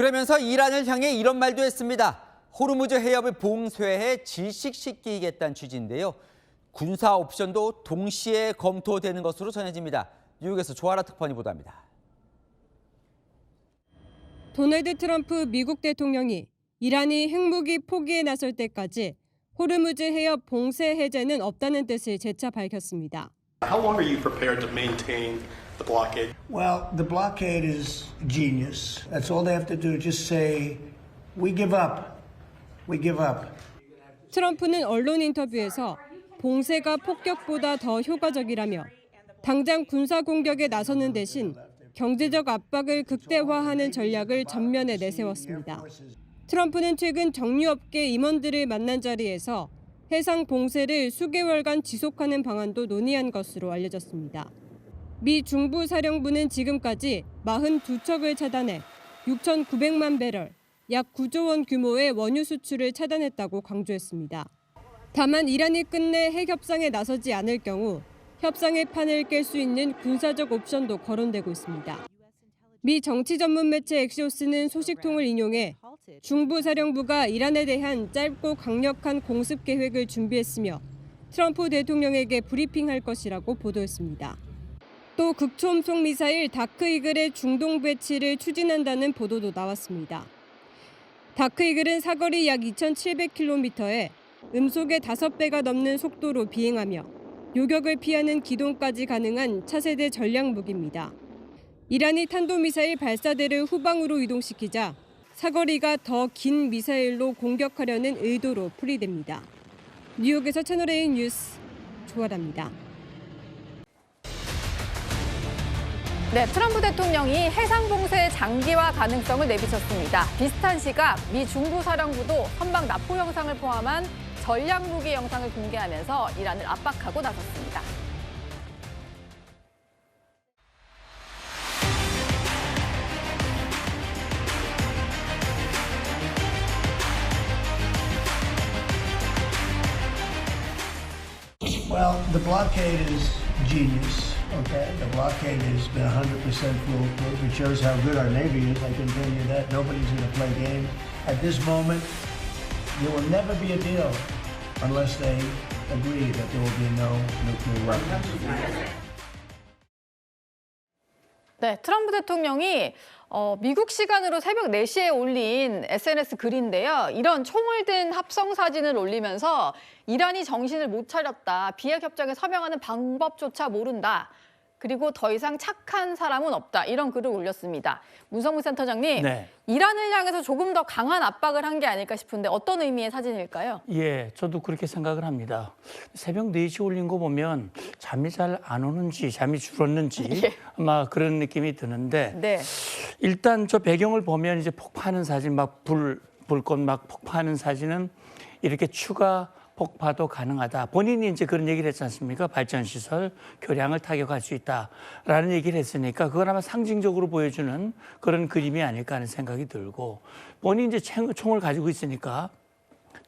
그러면서 이란을 향해 이런 말도 했습니다. 호르무즈 해협을 봉쇄해 질식시키겠다는 취지인데요. 군사 옵션도 동시에 검토되는 것으로 전해집니다. 뉴욕에서 조아라 특파원이 보도합니다. 도널드 트럼프 미국 대통령이 이란이 핵무기 포기에 나설 때까지 호르무즈 해협 봉쇄 해제는 없다는 뜻을 재차 밝혔습니다. How long are you prepared to maintain the blockade? Well, the blockade is genius. That's all they have to do. Just say, we give up. We give up. 트럼프는 언론 인터뷰에서 봉쇄가 폭격보다 더 효과적이라며 당장 군사 공격에 나서는 대신 경제적 압박을 극대화하는 전략을 전면에 내세웠습니다. 트럼프는 최근 정유업계 임원들을 만난 자리에서 해상 봉쇄를 수개월간 지속하는 방안도 논의한 것으로 알려졌습니다. 미 중부사령부는 지금까지 42척을 차단해 6,900만 배럴, 약 9조 원 규모의 원유 수출을 차단했다고 강조했습니다. 다만 이란이 끝내 핵협상에 나서지 않을 경우 협상의 판을 깰 수 있는 군사적 옵션도 거론되고 있습니다. 미 정치 전문 매체 엑시오스는 소식통을 인용해 중부사령부가 이란에 대한 짧고 강력한 공습 계획을 준비했으며 트럼프 대통령에게 브리핑할 것이라고 보도했습니다. 또 극초음속 미사일 다크이글의 중동 배치를 추진한다는 보도도 나왔습니다. 다크이글은 사거리 약 2,700km에 음속의 5배가 넘는 속도로 비행하며 요격을 피하는 기동까지 가능한 차세대 전략 무기입니다. 이란이 탄도미사일 발사대를 후방으로 이동시키자 사거리가 더 긴 미사일로 공격하려는 의도로 풀이됩니다. 뉴욕에서 채널A 뉴스 조아라입니다. 네, 트럼프 대통령이 해상 봉쇄의 장기화 가능성을 내비쳤습니다. 비슷한 시각 미 중부사령부도 선박 납포 영상을 포함한 전략 무기 영상을 공개하면서 이란을 압박하고 나섰습니다. Well, the blockade is genius, okay? The blockade has been 100% foolproof. It shows how good our Navy is. I can tell you that. Nobody's going to play games. At this moment, there will never be a deal unless they agree that there will be no nuclear weapons. 네, 트럼프 대통령이 미국 시간으로 새벽 4시에 올린 SNS 글인데요. 이런 총을 든 합성 사진을 올리면서 이란이 정신을 못 차렸다. 비핵 협정에 서명하는 방법조차 모른다. 그리고 더 이상 착한 사람은 없다. 이런 글을 올렸습니다. 문성무 센터장님, 네. 이란을 향해서 조금 더 강한 압박을 한 게 아닐까 싶은데 어떤 의미의 사진일까요? 예, 저도 그렇게 생각을 합니다. 새벽 4시 올린 거 보면 잠이 잘 안 오는지 잠이 줄었는지 예. 아마 그런 느낌이 드는데 네. 일단 저 배경을 보면 이제 폭파하는 사진 막 불꽃 막 폭파하는 사진은 이렇게 추가 폭파도 가능하다. 본인이 이제 그런 얘기를 했지 않습니까? 발전시설, 교량을 타격할 수 있다라는 얘기를 했으니까 그건 아마 상징적으로 보여주는 그런 그림이 아닐까 하는 생각이 들고 본인이 이제 총을 가지고 있으니까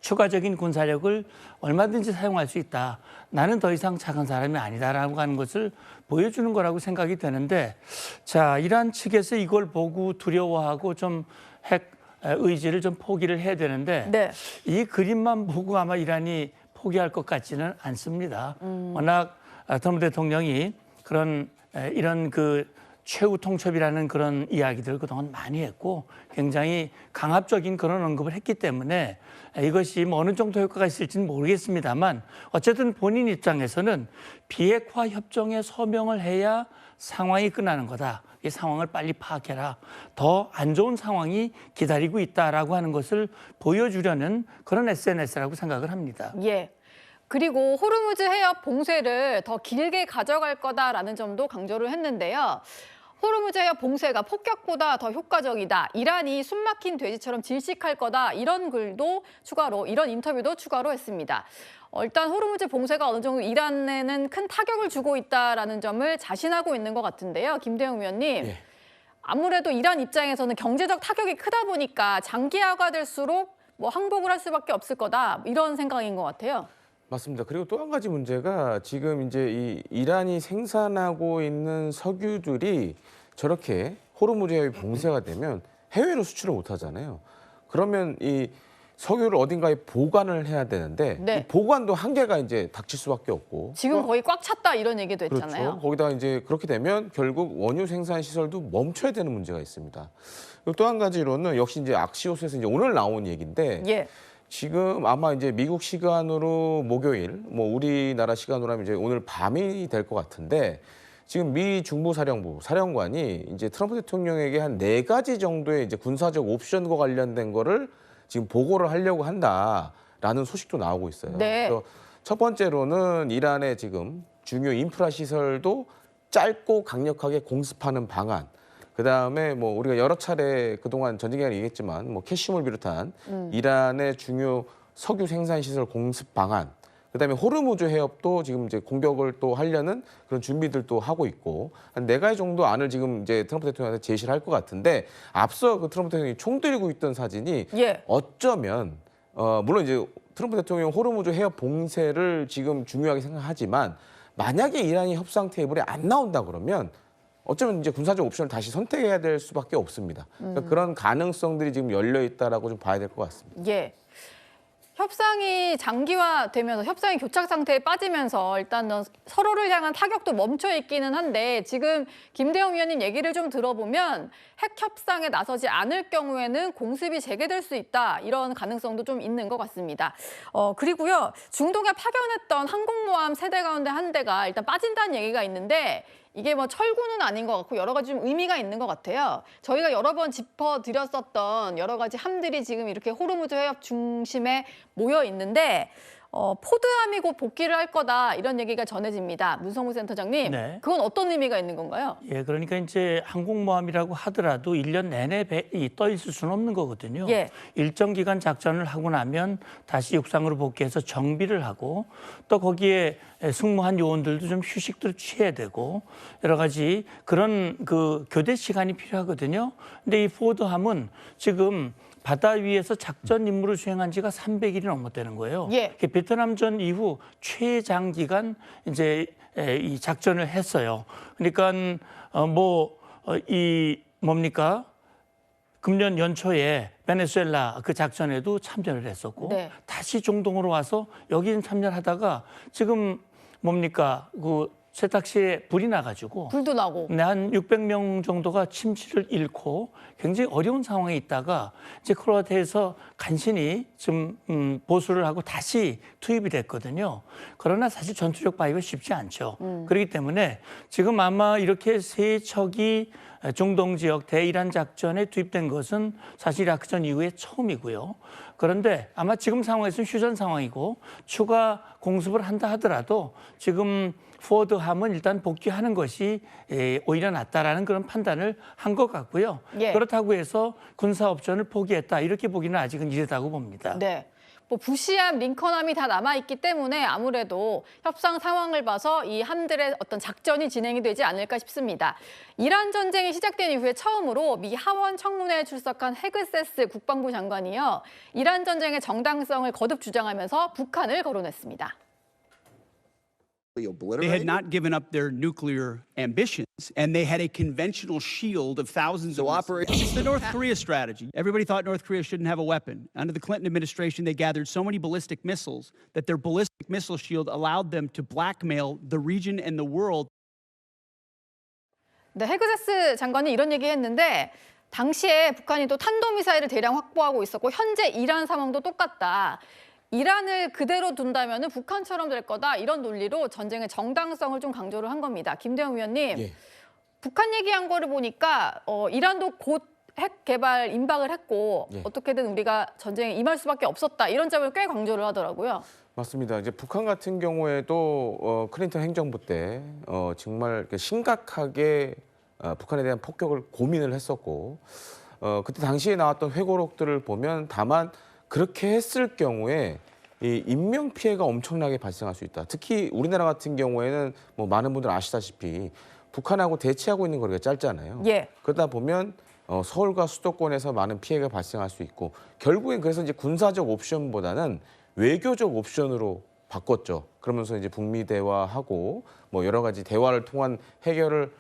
추가적인 군사력을 얼마든지 사용할 수 있다. 나는 더 이상 착한 사람이 아니다라고 하는 것을 보여주는 거라고 생각이 되는데 자, 이란 측에서 이걸 보고 두려워하고 좀 핵 의지를 좀 포기를 해야 되는데 네. 이 그림만 보고 아마 이란이 포기할 것 같지는 않습니다. 워낙 트럼프 대통령이 이런 그 최후 통첩이라는 그런 이야기들을 그동안 많이 했고 굉장히 강압적인 그런 언급을 했기 때문에 이것이 뭐 어느 정도 효과가 있을지는 모르겠습니다만 어쨌든 본인 입장에서는 비핵화 협정에 서명을 해야 상황이 끝나는 거다. 이 상황을 빨리 파악해라. 더 안 좋은 상황이 기다리고 있다라고 하는 것을 보여주려는 그런 SNS라고 생각을 합니다. 예. 그리고 호르무즈 해협 봉쇄를 더 길게 가져갈 거다라는 점도 강조를 했는데요. 호르무즈 해협 봉쇄가 폭격보다 더 효과적이다. 이란이 숨막힌 돼지처럼 질식할 거다. 이런 글도 추가로, 이런 인터뷰도 추가로 했습니다. 일단 호르무즈 봉쇄가 어느 정도 이란에는 큰 타격을 주고 있다라는 점을 자신하고 있는 것 같은데요. 김대영 위원님. 예. 아무래도 이란 입장에서는 경제적 타격이 크다 보니까 장기화가 될수록 뭐 항복을 할 수밖에 없을 거다. 이런 생각인 것 같아요. 맞습니다. 그리고 또 한 가지 문제가 지금 이제 이 이란이 생산하고 있는 석유들이 저렇게 호르무즈 해협이 봉쇄가 되면 해외로 수출을 못 하잖아요. 그러면 이 석유를 어딘가에 보관을 해야 되는데 네. 이 보관도 한계가 이제 닥칠 수밖에 없고. 지금 거의 꽉 찼다 이런 얘기도 했잖아요. 그렇죠. 거기다가 이제 그렇게 되면 결국 원유 생산 시설도 멈춰야 되는 문제가 있습니다. 그리고 또 한 가지로는 역시 이제 악시오스에서 이제 오늘 나온 얘기인데 예. 지금 아마 이제 미국 시간으로 목요일, 뭐 우리나라 시간으로 하면 이제 오늘 밤이 될 것 같은데 지금 미 중부사령부 사령관이 이제 트럼프 대통령에게 한 4가지 정도의 이제 군사적 옵션과 관련된 거를 지금 보고를 하려고 한다라는 소식도 나오고 있어요. 네. 그래서 첫 번째로는 이란의 지금 중요 인프라 시설도 짧고 강력하게 공습하는 방안. 그다음에 뭐 우리가 여러 차례 그동안 전쟁 기간에 얘기했지만 뭐 캐시몰 비롯한 이란의 중요 석유 생산 시설 공습 방안. 그다음에 호르무즈 해협도 지금 이제 공격을 또 하려는 그런 준비들도 하고 있고 한 4가지 정도 안을 지금 이제 트럼프 대통령한테 제시를 할 것 같은데 앞서 그 트럼프 대통령이 총 들고 있던 사진이 예. 어쩌면 물론 이제 트럼프 대통령 호르무즈 해협 봉쇄를 지금 중요하게 생각하지만 만약에 이란이 협상 테이블에 안 나온다 그러면 어쩌면 이제 군사적 옵션을 다시 선택해야 될 수밖에 없습니다. 그러니까 그런 가능성들이 지금 열려 있다라고 좀 봐야 될 것 같습니다. 예. 협상이 장기화되면서 협상이 교착 상태에 빠지면서 일단은 서로를 향한 타격도 멈춰 있기는 한데 지금 김대영 위원님 얘기를 좀 들어보면 핵 협상에 나서지 않을 경우에는 공습이 재개될 수 있다 이런 가능성도 좀 있는 것 같습니다. 그리고요 중동에 파견했던 항공모함 세대 가운데 한 대가 일단 빠진다는 얘기가 있는데 이게 뭐 철구는 아닌 것 같고 여러 가지 좀 의미가 있는 것 같아요. 저희가 여러 번 짚어드렸었던 여러 가지 함들이 지금 이렇게 호르무즈 해협 중심에 모여 있는데 포드함이 곧 복귀를 할 거다 이런 얘기가 전해집니다. 문성무 센터장님, 네. 그건 어떤 의미가 있는 건가요? 예, 그러니까 이제 항공모함이라고 하더라도 1년 내내 떠 있을 수는 없는 거거든요. 예. 일정 기간 작전을 하고 나면 다시 육상으로 복귀해서 정비를 하고 또 거기에 승무한 요원들도 좀 휴식도 취해야 되고 여러 가지 그런 그 교대 시간이 필요하거든요. 근데 이 포드함은 지금 바다 위에서 작전 임무를 수행한 지가 300일이 넘었다는 거예요. 예. 베트남전 이후 최장기간 이제 이 작전을 했어요. 그러니까 뭡니까? 금년 연초에 베네수엘라 그 작전에도 참전을 했었고 네. 다시 중동으로 와서 여기는 참전하다가 지금 그 세탁시에 불이 나가지고 불도 나고. 한 600명 정도가 침실을 잃고 굉장히 어려운 상황에 있다가 이제 크로아티아에서 간신히 좀 보수를 하고 다시 투입이 됐거든요. 그러나 사실 전투력 발휘가 쉽지 않죠. 그렇기 때문에 지금 아마 이렇게 3척이 중동 지역 대이란 작전에 투입된 것은 사실 이라크전 이후에 처음이고요. 그런데 아마 지금 상황에서는 휴전 상황이고 추가 공습을 한다 하더라도 지금 포드함은 일단 복귀하는 것이 오히려 낫다라는 그런 판단을 한 것 같고요. 예. 그렇다고 해서 군사 옵션을 포기했다 이렇게 보기는 아직은 이르다고 봅니다. 네. 뭐 부시함, 링컨함이 다 남아있기 때문에 아무래도 협상 상황을 봐서 이 함들의 어떤 작전이 진행이 되지 않을까 싶습니다. 이란 전쟁이 시작된 이후에 처음으로 미 하원 청문회에 출석한 헤그세스 국방부 장관이요. 이란 전쟁의 정당성을 거듭 주장하면서 북한을 거론했습니다. They had not given up their nuclear ambitions, and they had a conventional shield of thousands of missiles. It's the North Korea strategy. Everybody thought North Korea shouldn't have a weapon. Under the Clinton administration, they gathered so many ballistic missiles that their ballistic missile shield allowed them to blackmail the region and the world. 네, 헤그세스 장관이 이런 얘기했는데 당시에 북한이 또 탄도미사일을 대량 확보하고 있었고 현재 이란 상황도 똑같다. 이란을 그대로 둔다면 북한처럼 될 거다. 이런 논리로 전쟁의 정당성을 좀 강조를 한 겁니다. 김대영 위원님, 예. 북한 얘기한 거를 보니까 이란도 곧 핵 개발 임박을 했고 예. 어떻게든 우리가 전쟁에 임할 수밖에 없었다. 이런 점을 꽤 강조를 하더라고요. 맞습니다. 이제 북한 같은 경우에도 클린턴 행정부 때 정말 심각하게 북한에 대한 폭격을 고민을 했었고 그때 당시에 나왔던 회고록들을 보면 다만 그렇게 했을 경우에 이 인명 피해가 엄청나게 발생할 수 있다. 특히 우리나라 같은 경우에는 뭐 많은 분들 아시다시피 북한하고 대치하고 있는 거리가 짧잖아요. 예. 그러다 보면 서울과 수도권에서 많은 피해가 발생할 수 있고 결국엔 그래서 이제 군사적 옵션보다는 외교적 옵션으로 바꿨죠. 그러면서 이제 북미 대화하고 뭐 여러 가지 대화를 통한 해결을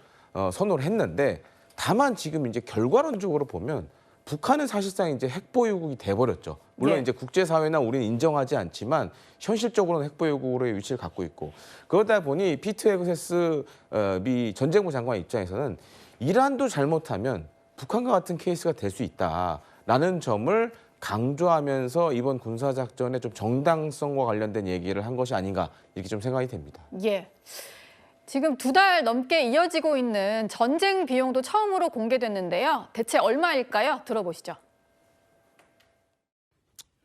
선호를 했는데 다만 지금 이제 결과론적으로 보면 북한은 사실상 이제 핵보유국이 돼버렸죠. 물론 예. 이제 국제사회나 우리는 인정하지 않지만 현실적으로는 핵보유국으로의 위치를 갖고 있고 그러다 보니 피트 헤그세스 미 전쟁부 장관 입장에서는 이란도 잘못하면 북한과 같은 케이스가 될 수 있다라는 점을 강조하면서 이번 군사작전의 좀 정당성과 관련된 얘기를 한 것이 아닌가 이렇게 좀 생각이 됩니다. 예. 지금 2달 넘게 이어지고 있는 전쟁 비용도 처음으로 공개됐는데요. 대체 얼마일까요? 들어보시죠.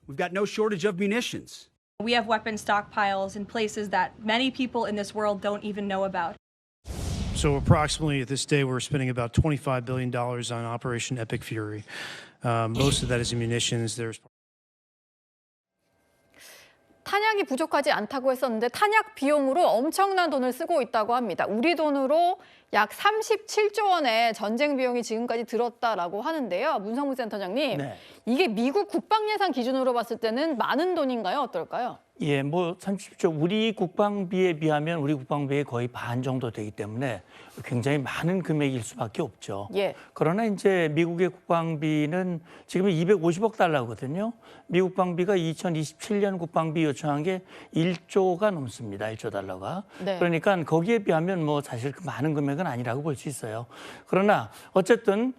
We've got no shortage of munitions. We have weapon stockpiles in places that many people in this world don't even know about. So approximately at this day, we're spending about $25 billion on Operation Epic Fury. Most of that is in munitions. There's 탄약이 부족하지 않다고 했었는데 탄약 비용으로 엄청난 돈을 쓰고 있다고 합니다. 우리 돈으로 약 37조 원의 전쟁 비용이 지금까지 들었다라고 하는데요. 문성무 센터장님, 네. 이게 미국 국방 예산 기준으로 봤을 때는 많은 돈인가요? 어떨까요? 예, 뭐 30조 우리 국방비에 비하면 우리 국방비의 거의 반 정도 되기 때문에 굉장히 많은 금액일 수밖에 없죠. 예. 그러나 이제 미국의 국방비는 지금 250억 달러거든요. 미국 국방비가 2027년 국방비 요청한 게 1조가 넘습니다. 1조 달러가. 네. 그러니까 거기에 비하면 뭐 사실 그 많은 금액은 아니라고 볼 수 있어요. 그러나 어쨌든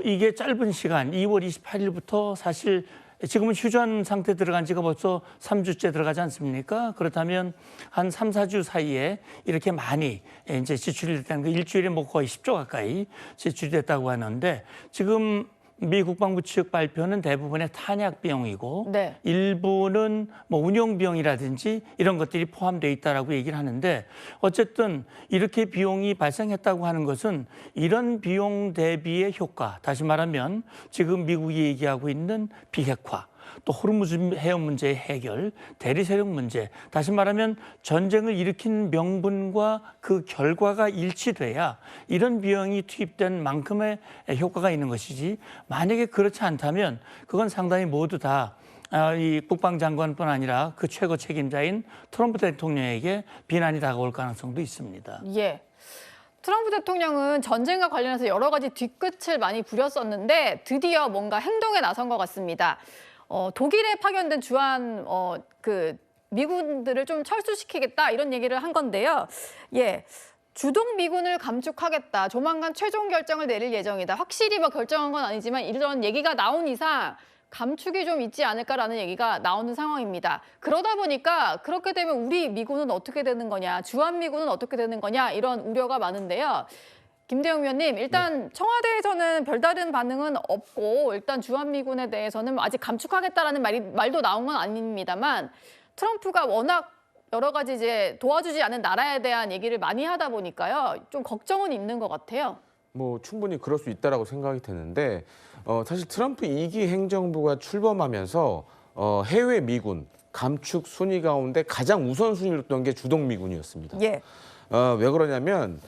이게 짧은 시간 2월 28일부터 사실 지금은 휴전 상태 들어간 지가 벌써 3주째 들어가지 않습니까? 그렇다면 한 3, 4주 사이에 이렇게 많이 이제 지출이 됐다는 거 일주일에 뭐 거의 10조 가까이 지출이 됐다고 하는데 지금 미 국방부 측 발표는 대부분의 탄약 비용이고 네. 일부는 뭐 운용 비용이라든지 이런 것들이 포함되어 있다라고 얘기를 하는데 어쨌든 이렇게 비용이 발생했다고 하는 것은 이런 비용 대비의 효과, 다시 말하면 지금 미국이 얘기하고 있는 비핵화, 또 호르무즈 해협 문제의 해결, 대리 세력 문제, 다시 말하면 전쟁을 일으킨 명분과 그 결과가 일치돼야 이런 비용이 투입된 만큼의 효과가 있는 것이지 만약에 그렇지 않다면 그건 상당히 모두 다 이 국방장관뿐 아니라 그 최고 책임자인 트럼프 대통령에게 비난이 다가올 가능성도 있습니다. 예. 트럼프 대통령은 전쟁과 관련해서 여러 가지 뒤끝을 많이 부렸었는데 드디어 뭔가 행동에 나선 것 같습니다. 독일에 파견된 주한 미군들을 좀 철수시키겠다 이런 얘기를 한 건데요. 예. 주동 미군을 감축하겠다. 조만간 최종 결정을 내릴 예정이다. 확실히 뭐 결정한 건 아니지만 이런 얘기가 나온 이상 감축이 좀 있지 않을까라는 얘기가 나오는 상황입니다. 그러다 보니까 그렇게 되면 우리 미군은 어떻게 되는 거냐, 주한 미군은 어떻게 되는 거냐 이런 우려가 많은데요. 김대영 위원님, 일단 청와대에서는 별다른 반응은 없고 일단 주한 미군에 대해서는 아직 감축하겠다라는 말도 나온 건 아닙니다만 트럼프가 워낙 여러 가지 이제 도와주지 않은 나라에 대한 얘기를 많이 하다 보니까요. 좀 걱정은 있는 것 같아요. 뭐 충분히 그럴 수 있다라고 생각이 되는데 사실 트럼프 2기 행정부가 출범하면서 해외 미군 감축 순위 가운데 가장 우선순위로 뒀던 게 주동 미군이었습니다. 예. 왜 그러냐면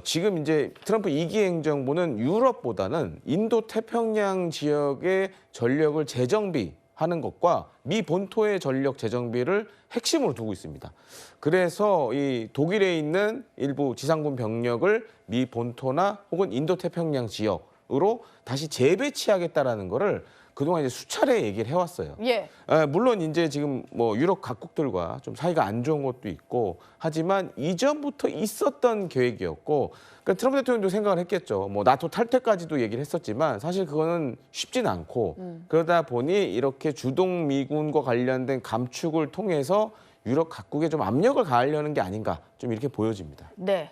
지금 이제 트럼프 2기 행정부는 유럽보다는 인도 태평양 지역의 전력을 재정비하는 것과 미 본토의 전력 재정비를 핵심으로 두고 있습니다. 그래서 이 독일에 있는 일부 지상군 병력을 미 본토나 혹은 인도 태평양 지역으로 다시 재배치하겠다라는 거를 그동안 이제 수차례 얘기를 해왔어요. 예. 물론 이제 지금 뭐 유럽 각국들과 좀 사이가 안 좋은 것도 있고 하지만 이전부터 있었던 계획이었고 그러니까 트럼프 대통령도 생각을 했겠죠. 뭐 나토 탈퇴까지도 얘기를 했었지만 사실 그거는 쉽진 않고 그러다 보니 이렇게 주동 미군과 관련된 감축을 통해서 유럽 각국에 좀 압력을 가하려는 게 아닌가 좀 이렇게 보여집니다. 네.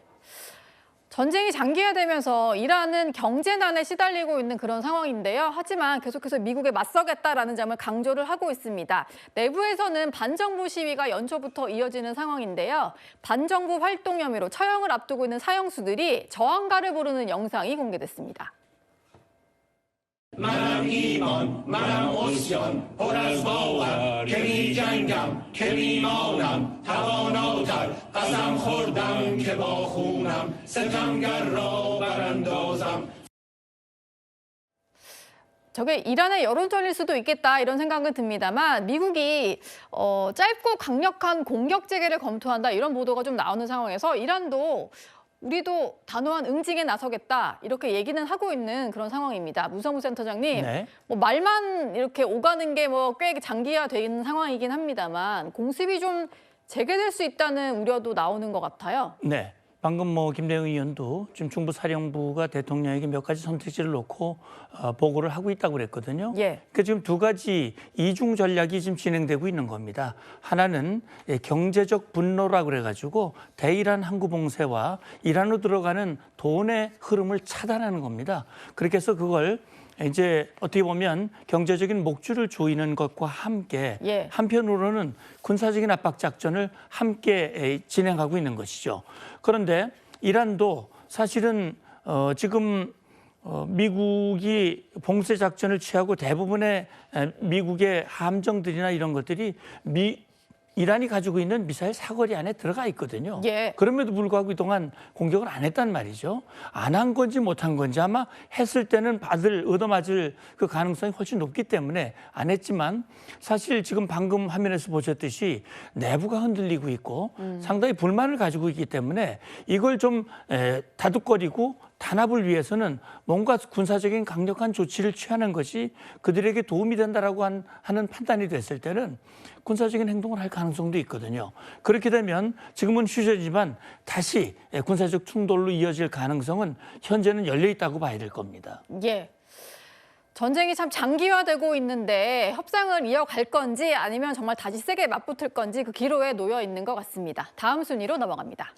전쟁이 장기화되면서 이란은 경제난에 시달리고 있는 그런 상황인데요. 하지만 계속해서 미국에 맞서겠다라는 점을 강조를 하고 있습니다. 내부에서는 반정부 시위가 연초부터 이어지는 상황인데요. 반정부 활동 혐의로 처형을 앞두고 있는 사형수들이 저항가를 부르는 영상이 공개됐습니다. 저게 이란의 여론전일 수도 있겠다 이런 생각은 듭니다만 미국이 짧고 강력한 공격 재개를 검토한다 이런 보도가 좀 나오는 상황에서 이란도 우리도 단호한 응징에 나서겠다 이렇게 얘기는 하고 있는 그런 상황입니다. 문성무 센터장님, 네. 뭐 말만 이렇게 오가는 게 뭐 꽤 장기화돼 있는 상황이긴 합니다만 공습이 좀 재개될 수 있다는 우려도 나오는 것 같아요. 네. 방금 뭐 김대영 의원도 지금 중부사령부가 대통령에게 몇 가지 선택지를 놓고 보고를 하고 있다고 그랬거든요. 예. 그러니까 지금 두 가지 이중 전략이 지금 진행되고 있는 겁니다. 하나는 경제적 분노라 그래가지고 대이란 항구 봉쇄와 이란으로 들어가는 돈의 흐름을 차단하는 겁니다. 그렇게 해서 그걸 이제 어떻게 보면 경제적인 목줄을 조이는 것과 함께 예. 한편으로는 군사적인 압박 작전을 함께 진행하고 있는 것이죠. 그런데 이란도 사실은 지금 미국이 봉쇄 작전을 취하고 대부분의 미국의 함정들이나 이런 것들이 이란이 가지고 있는 미사일 사거리 안에 들어가 있거든요. 예. 그럼에도 불구하고 그동안 공격을 안 했단 말이죠. 안 한 건지 못 한 건지 아마 했을 때는 얻어맞을 그 가능성이 훨씬 높기 때문에 안 했지만 사실 지금 방금 화면에서 보셨듯이 내부가 흔들리고 있고 상당히 불만을 가지고 있기 때문에 이걸 좀 다독거리고 단합을 위해서는 뭔가 군사적인 강력한 조치를 취하는 것이 그들에게 도움이 된다라고 하는 판단이 됐을 때는 군사적인 행동을 할 가능성도 있거든요. 그렇게 되면 지금은 휴전이지만 다시 군사적 충돌로 이어질 가능성은 현재는 열려 있다고 봐야 될 겁니다. 예. 전쟁이 참 장기화되고 있는데 협상을 이어갈 건지 아니면 정말 다시 세게 맞붙을 건지 그 기로에 놓여 있는 것 같습니다. 다음 순위로 넘어갑니다.